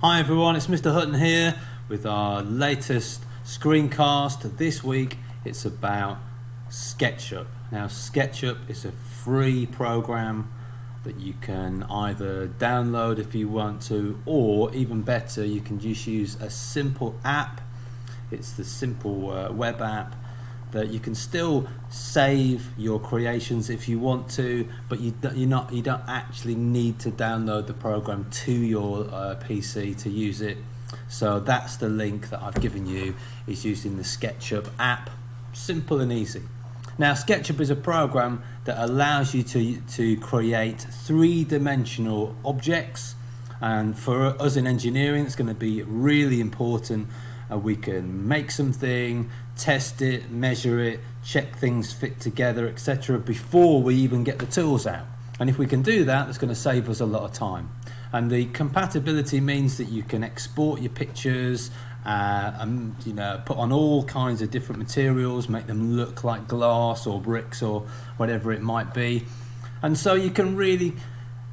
Hi everyone, it's Mr. Hutton here with our latest screencast. This week it's about SketchUp. Now SketchUp is a free program that you can either download if you want to, or even better, you can just use a simple app. It's the simple web app that you can still save your creations if you want to, but you don't actually need to download the program to your PC to use it. So that's the link that I've given you, is using the SketchUp app. Simple and easy. Now SketchUp is a program that allows you to create three-dimensional objects, and for us in engineering it's going to be really important. We can make something, test it, measure it, check things fit together, etc. before we even get the tools out. And if we can do that, that's going to save us a lot of time. And the compatibility means that you can export your pictures and put on all kinds of different materials, make them look like glass or bricks or whatever it might be. And so you can really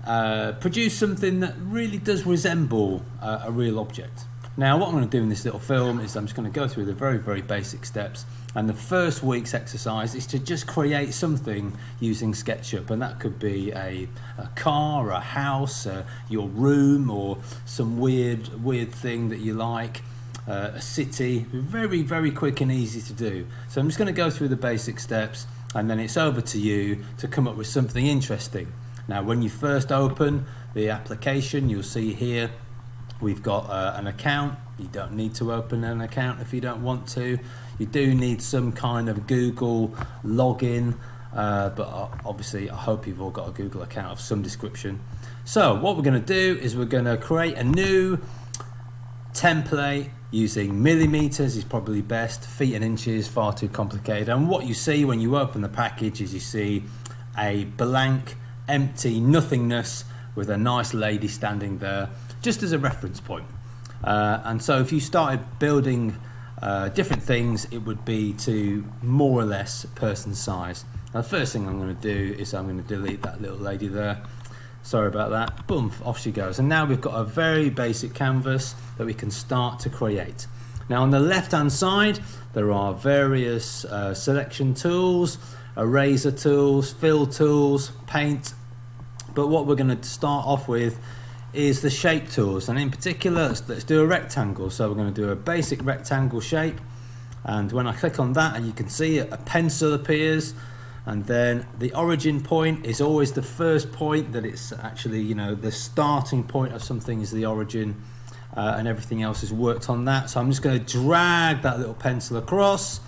produce something that really does resemble a real object. Now what I'm going to do in this little film is I'm just going to go through the very basic steps, and the first week's exercise is to just create something using SketchUp, and that could be a car, a house, your room, or some weird thing that you like, a city. Very quick and easy to do. So I'm just going to go through the basic steps, and then it's over to you to come up with something interesting. Now when you first open the application, you'll see here we've got an account. You don't need to open an account if you don't want to. You do need some kind of Google login, but obviously I hope you've all got a Google account of some description. So what we're going to do is we're going to create a new template using millimeters is probably best. Feet and inches, far too complicated. And what you see when you open the package is you see a blank, empty nothingness with a nice lady standing there, just as a reference point. And so if you started building different things, it would be to more or less person size. Now the first thing I'm going to do is I'm going to delete that little lady there. Sorry about that. Boom, off she goes. And now we've got a very basic canvas that we can start to create. Now on the left hand side there are various selection tools, eraser tools, fill tools, paint. But what we're going to start off with is the shape tools, and in particular let's do a rectangle. So we're going to do a basic rectangle shape, and when I click on that, and you can see a pencil appears, and then the origin point is always the first point that it's actually, the starting point of something is the origin, and everything else is worked on that. So I'm just going to drag that little pencil across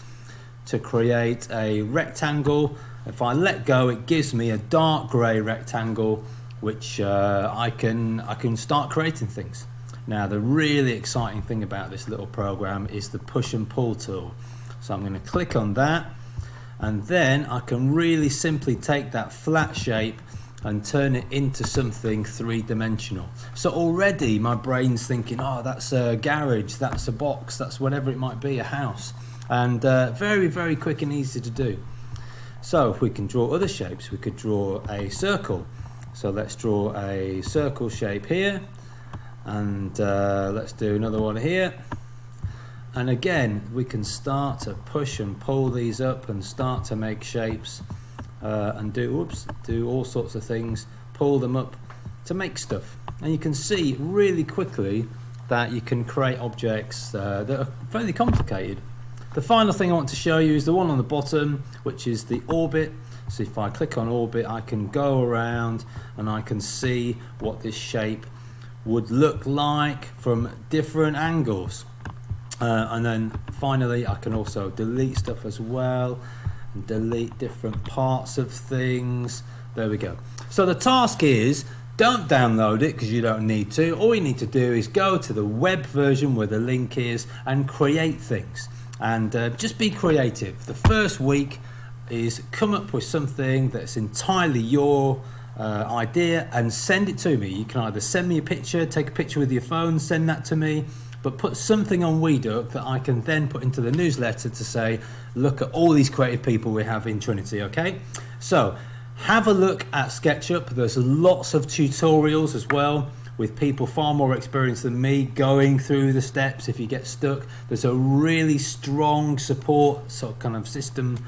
to create a rectangle. If I let go, it gives me a dark grey rectangle, which I can start creating things. Now the really exciting thing about this little program is the push and pull tool. So I'm going to click on that, and then I can really simply take that flat shape and turn it into something three-dimensional. So already my brain's thinking, oh, that's a garage, that's a box, that's whatever it might be, a house. And very quick and easy to do. So if we can draw other shapes, we could draw a circle. So let's draw a circle shape here, and let's do another one here. And again, we can start to push and pull these up and start to make shapes and do all sorts of things, pull them up to make stuff. And you can see really quickly that you can create objects that are fairly complicated. The final thing I want to show you is the one on the bottom, which is the orbit. So if I click on orbit, I can go around and I can see what this shape would look like from different angles. And then finally I can also delete stuff as well, and delete different parts of things. There we go. So the task is, don't download it because you don't need to. All you need to do is go to the web version where the link is and create things. And just be creative. The first week is come up with something that's entirely your idea and send it to me. You can either send me a picture, take a picture with your phone, send that to me, but put something on WeDuck that I can then put into the newsletter to say, look at all these creative people we have in Trinity, okay? So have a look at SketchUp. There's lots of tutorials as well. with people far more experienced than me going through the steps if you get stuck. There's a really strong support sort of kind of system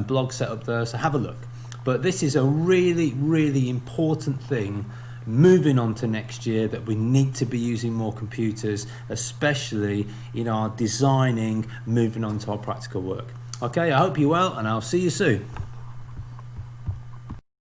blog set up there, so have a look. But this is a really, really important thing moving on to next year, that we need to be using more computers, especially in our designing, moving on to our practical work. Okay, I hope you're well, and I'll see you soon.